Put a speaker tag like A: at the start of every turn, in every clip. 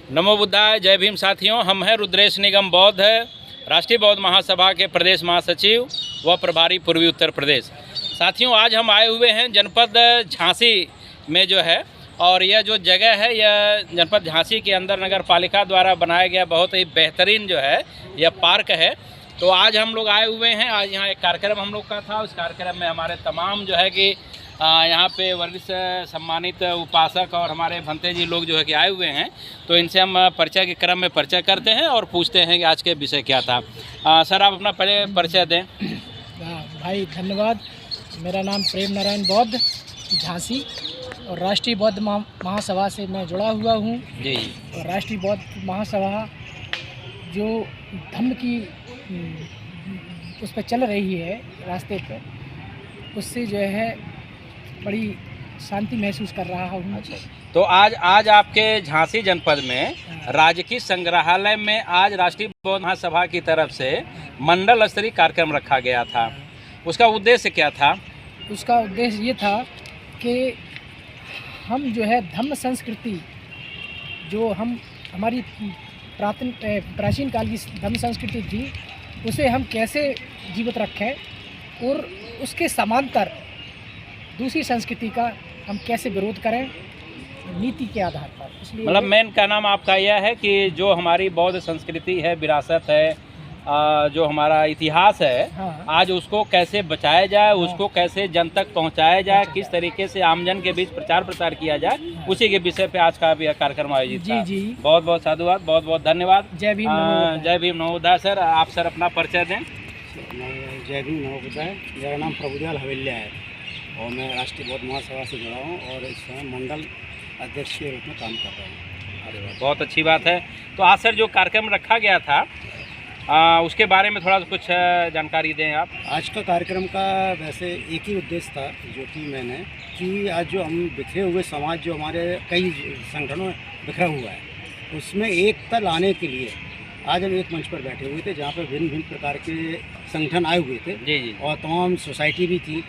A: नमो बुद्धाय, जय भीम साथियों। हम हैं रुद्रेश निगम बौद्ध, राष्ट्रीय बौद्ध महासभा के प्रदेश महासचिव व प्रभारी पूर्वी उत्तर प्रदेश। साथियों, आज हम आए हुए हैं जनपद झांसी में जो है, और यह जो जगह है यह जनपद झांसी के अंदर नगर पालिका द्वारा बनाया गया बहुत ही बेहतरीन जो है यह पार्क है। तो आज हम लोग आए हुए हैं, आज यहाँ एक कार्यक्रम हम लोग का था। उस कार्यक्रम में हमारे तमाम जो है कि यहाँ पे वरिष्ठ सम्मानित उपासक और हमारे भंते जी लोग जो है कि आए हुए हैं। तो इनसे हम परिचय के क्रम में परिचय करते हैं और पूछते हैं कि आज के विषय क्या था। सर, आप अपना पहले परिचय दें।
B: भाई धन्यवाद। मेरा नाम प्रेम नारायण बौद्ध, झांसी, और राष्ट्रीय बौद्ध महासभा से मैं जुड़ा हुआ हूँ
A: जी।
B: और राष्ट्रीय बौद्ध महासभा जो धम्म की उस पर चल रही है रास्ते पर, उससे जो है बड़ी शांति महसूस कर रहा हूँ।
A: अच्छा, तो आज आपके झांसी जनपद में राजकीय संग्रहालय में आज राष्ट्रीय बौद्ध महासभा की तरफ से मंडल स्तरीय कार्यक्रम रखा गया था। उसका उद्देश्य क्या था?
B: उसका उद्देश्य ये था कि हम जो है धम्म संस्कृति, जो हमारी प्राचीन काल की धम्म संस्कृति थी, उसे हम कैसे जीवित रखें और उसके समांतर दूसरी संस्कृति का हम कैसे विरोध करें नीति के आधार पर। इसलिए
A: मतलब मेन का नाम आपका यह है कि जो हमारी बौद्ध संस्कृति है, विरासत है, जो हमारा इतिहास है,
B: हाँ,
A: आज उसको कैसे बचाया जाए, उसको कैसे जन तक पहुंचाया जाए, किस तरीके से आमजन के बीच प्रचार प्रसार किया जाए, उसी के विषय पे आज का भी कार्यक्रम आयोजित था।
B: जी।
A: बहुत बहुत साधुवाद, बहुत बहुत धन्यवाद।
B: जय भीम।
A: जय भीम, नमो बुद्धाय। सर, आप सर अपना परिचय दें।
C: जय भीम, नमो बुद्धाय। मेरा नाम प्रभुदयाल हवेल्या है और मैं राष्ट्रीय बौद्ध महासभा से जुड़ा हूँ और इस समय मंडल अध्यक्ष के रूप में काम कर रहा हूँ।
A: अरे वाह, बहुत अच्छी बात है। तो आज सर जो कार्यक्रम रखा गया था उसके बारे में थोड़ा कुछ जानकारी दें आप।
C: आज का कार्यक्रम का वैसे एक ही उद्देश्य था जो कि मैंने कि आज जो हम बिखरे हुए समाज, जो हमारे कई संगठनों में बिखरा हुआ है, उसमें एकता लाने के लिए आज हम एक मंच पर बैठे हुए थे जहाँ पर भिन्न भिन्न प्रकार के संगठन आए हुए थे।
A: जी।
C: और तमाम सोसाइटी भी थी।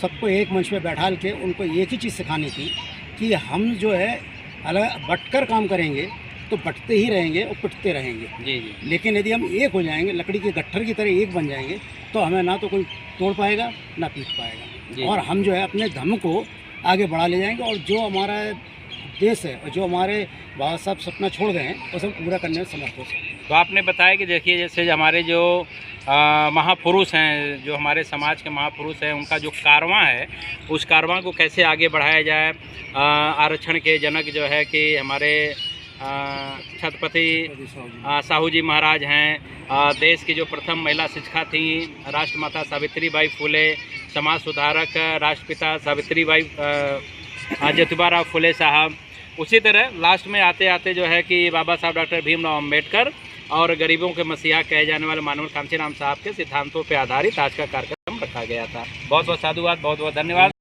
C: सबको एक मंच पर बैठा के उनको एक ही चीज़ सिखानी थी कि हम जो है अलग बटकर काम करेंगे तो बटते ही रहेंगे और पिटते रहेंगे।
A: जी।
C: लेकिन यदि हम एक हो जाएंगे, लकड़ी के गट्ठर की तरह एक बन जाएंगे, तो हमें ना तो कोई तोड़ पाएगा ना पीट पाएगा, और हम जो है अपने धर्म को आगे बढ़ा ले जाएंगे और जो हमारा देश है और जो हमारे बाबा साहब सपना छोड़ गए हैं उसे हम पूरा करने में समर्थ हो सकते।
A: तो आपने बताया कि देखिए जैसे हमारे जो महापुरुष हैं, जो हमारे समाज के महापुरुष हैं, उनका जो कारवां है उस कारवां को कैसे आगे बढ़ाया जाए। आरक्षण के जनक जो है कि हमारे छत्रपति साहू जी महाराज हैं। देश की जो प्रथम महिला शिक्षिका थी राष्ट्रमाता सावित्रीबाई फुले, समाज सुधारक राष्ट्रपिता सावित्रीबाई ज्योतिबा फुले साहब। उसी तरह लास्ट में आते आते जो है कि बाबा साहब डॉक्टर भीमराव अम्बेडकर और गरीबों के मसीहा कहे जाने वाले मानव कांचीराम साहब के सिद्धांतों पर आधारित आज का कार्यक्रम रखा गया था। बहुत बहुत साधुवाद, बहुत बहुत धन्यवाद।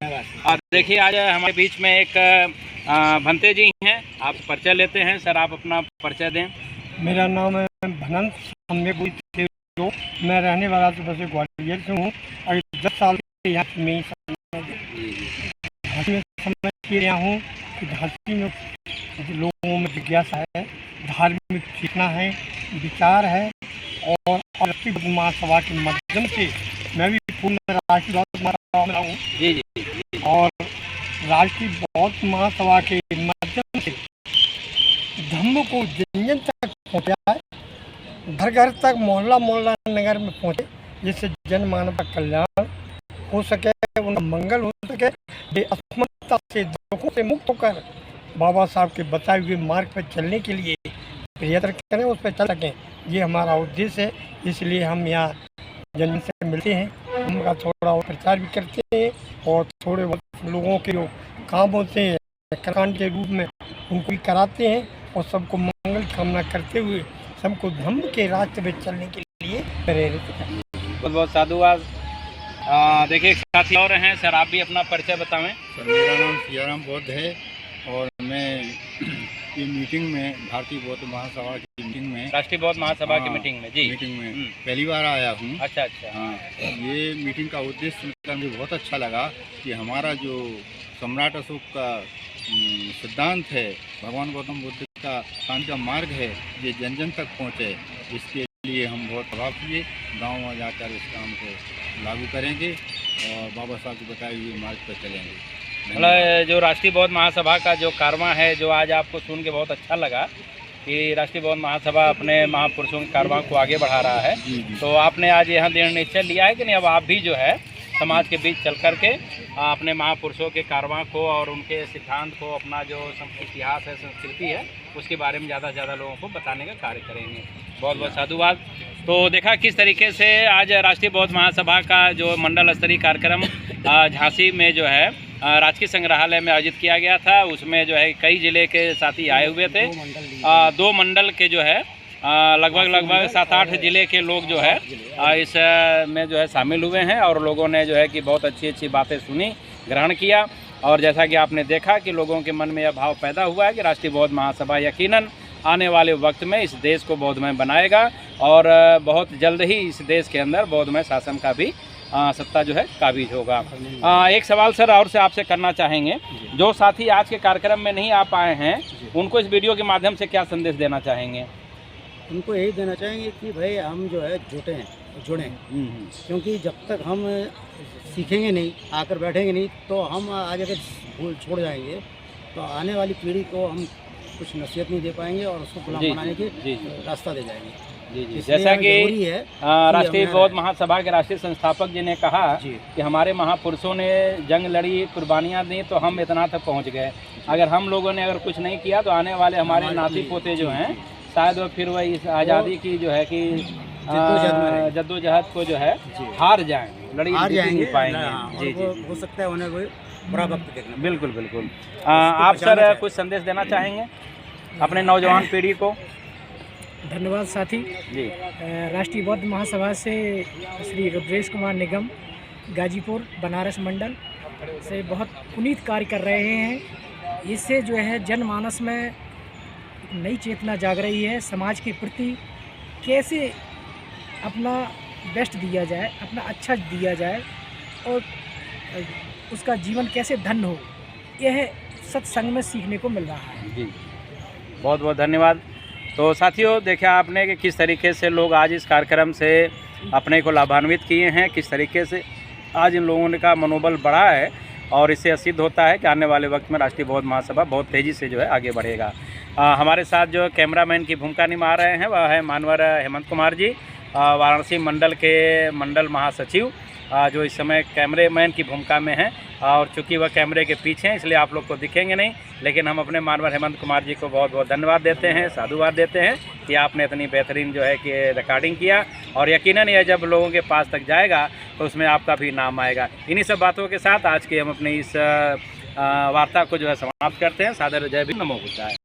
A: और देखिए आज हमारे बीच में एक भंते जी हैं, आप परिचय लेते हैं। सर, आप अपना परिचय दें।
D: मेरा नाम है भनंत सम्यक। मैं रहने वाला तो बस ग्वालियर से हूँ और 10 साल से यहाँ में समझ के रहा हूँ कि झांसी में लोगों में जिज्ञासा है, धार्मिक सीखना है, विचार है, और राष्ट्रीय महासभा के माध्यम से मैं भी पूर्ण राष्ट्रीय महासभा में हूँ।
A: जी।
D: और राष्ट्रीय बौद्ध महासभा के माध्यम से धम्म को जन तक पहुँचाए, घर घर तक, मोहल्ला मोहल्ला, नगर में पहुँचे, जिससे जन मानव का कल्याण हो सके, उनका मंगल हो सके, वे असमता से, दुखों से मुक्त होकर बाबा साहब के बताए हुए मार्ग पर चलने के लिए प्रयत्न करें, उस पर चल सकें। ये हमारा उद्देश्य है। इसलिए हम यहाँ जन से मिलते हैं, उनका थोड़ा और प्रचार भी करते हैं और थोड़े बहुत लोगों के जो काम होते हैं कांड के रूप में उनको भी कराते हैं और सबको मंगल कामना करते हुए सबको धम्म के रास्ते पे चलने के लिए प्रेरित करते हैं।
A: बहुत बहुत साधुवाद। देखिए साथी और हैं। सर, आप भी अपना परिचय बताएं।
E: सर, मेरा नाम सियाराम बौद्ध है और मैं ये मीटिंग में, भारतीय बौद्ध महासभा की मीटिंग में,
A: राष्ट्रीय बौद्ध महासभा की मीटिंग में
E: मीटिंग में पहली बार आया हूँ।
A: अच्छा।
E: हाँ, ये मीटिंग का उद्देश्य सुनकर मुझे बहुत अच्छा लगा कि हमारा जो सम्राट अशोक का सिद्धांत है, भगवान गौतम बुद्ध का शांति का मार्ग है ये जन जन तक पहुँचे, इसके लिए हम बहुत प्रभाव किए, गाँव में जाकर इस काम को लागू करेंगे और बाबा साहब के बताए हुए मार्ग पर चलेंगे।
A: मतलब जो राष्ट्रीय बौद्ध महासभा का जो कारवां है, जो आज आपको सुन के बहुत अच्छा लगा कि राष्ट्रीय बौद्ध महासभा अपने महापुरुषों के कारवां को आगे बढ़ा रहा है, तो आपने आज यहाँ दृढ़ निश्चय लिया है कि नहीं अब आप भी जो है समाज के बीच चल कर के अपने महापुरुषों के कारवां को और उनके सिद्धांत को, अपना जो इतिहास है, संस्कृति है, उसके बारे में ज़्यादा से ज़्यादा लोगों को बताने का कार्य करेंगे। बहुत बहुत साधुवाद। तो देखा किस तरीके से आज राष्ट्रीय बौद्ध महासभा का जो मंडल स्तरीय कार्यक्रम झांसी में जो है राजकीय संग्रहालय में आयोजित किया गया था, उसमें जो है कई ज़िले के साथी आए हुए थे। 2 मंडल के जो है लगभग 7-8 ज़िले के लोग जो है इस में जो है शामिल हुए हैं और लोगों ने जो है कि बहुत अच्छी अच्छी बातें सुनी, ग्रहण किया। और जैसा कि आपने देखा कि लोगों के मन में यह भाव पैदा हुआ है कि राष्ट्रीय बौद्ध महासभा यकीनन आने वाले वक्त में इस देश को बौद्धमय बनाएगा और बहुत जल्द ही इस देश के अंदर बौद्धमय शासन का भी सत्ता जो है काबिज होगा। एक सवाल सर और से आपसे करना चाहेंगे, जो साथी आज के कार्यक्रम में नहीं आ पाए हैं उनको इस वीडियो के माध्यम से क्या संदेश देना चाहेंगे?
C: उनको यही देना चाहेंगे कि भाई हम जो है जुड़ें, क्योंकि जब तक हम सीखेंगे नहीं, आकर बैठेंगे नहीं, तो हम आगे अगर भूल छोड़ जाएंगे तो आने वाली पीढ़ी को हम कुछ नसीहत नहीं दे पाएंगे और उसको गुलाम बनाने के रास्ता दे जाएंगे।
A: जी, जैसा कि राष्ट्रीय बौद्ध महासभा के राष्ट्रीय संस्थापक जी ने कहा कि हमारे महापुरुषों ने जंग लड़ी, कुर्बानियाँ दी, तो हम इतना तक पहुँच गए। अगर हम लोगों ने अगर कुछ नहीं किया तो आने वाले हमारे नाती पोते जो हैं शायद वो फिर वही इस आज़ादी की जो है कि जद्दोजहद को जो है हार जाएंगे, लड़ी नहीं पाएंगे। जी,
C: हो सकता है उन्हें कोई बुरा वक्त देखना।
A: बिल्कुल। आप सर कुछ संदेश देना चाहेंगे अपने नौजवान पीढ़ी को?
B: धन्यवाद साथी
A: जी।
B: राष्ट्रीय बौद्ध महासभा से श्री रुद्रेश कुमार निगम गाजीपुर बनारस मंडल से बहुत पुनीत कार्य कर रहे हैं। इससे जो है जनमानस में नई चेतना जाग रही है, समाज के प्रति कैसे अपना बेस्ट दिया जाए, अपना अच्छा दिया जाए और उसका जीवन कैसे धन्य हो, यह सत्संग में सीखने को मिल रहा है।
A: जी, बहुत बहुत धन्यवाद। तो साथियों, देखा आपने कि किस तरीके से लोग आज इस कार्यक्रम से अपने को लाभान्वित किए हैं, किस तरीके से आज इन लोगों का मनोबल बढ़ा है और इससे सिद्ध होता है कि आने वाले वक्त में राष्ट्रीय बौद्ध महासभा बहुत तेज़ी से जो है आगे बढ़ेगा। हमारे साथ जो कैमरामैन की भूमिका निभा रहे हैं वह है मानवर हेमंत कुमार जी, वाराणसी मंडल के मंडल महासचिव, जो इस समय कैमरेमैन की भूमिका में हैं और चूँकि वह कैमरे के पीछे हैं इसलिए आप लोग को दिखेंगे नहीं, लेकिन हम अपने मानवर हेमंत कुमार जी को बहुत बहुत धन्यवाद देते हैं, साधुवाद देते हैं कि आपने इतनी बेहतरीन जो है कि रिकॉर्डिंग किया और यकीनन यह जब लोगों के पास तक जाएगा तो उसमें आपका भी नाम आएगा। इन्हीं सब बातों के साथ आज के हम अपनी इस वार्ता को जो है समाप्त करते हैं। सादर जय भी, नमो बुद्धाय।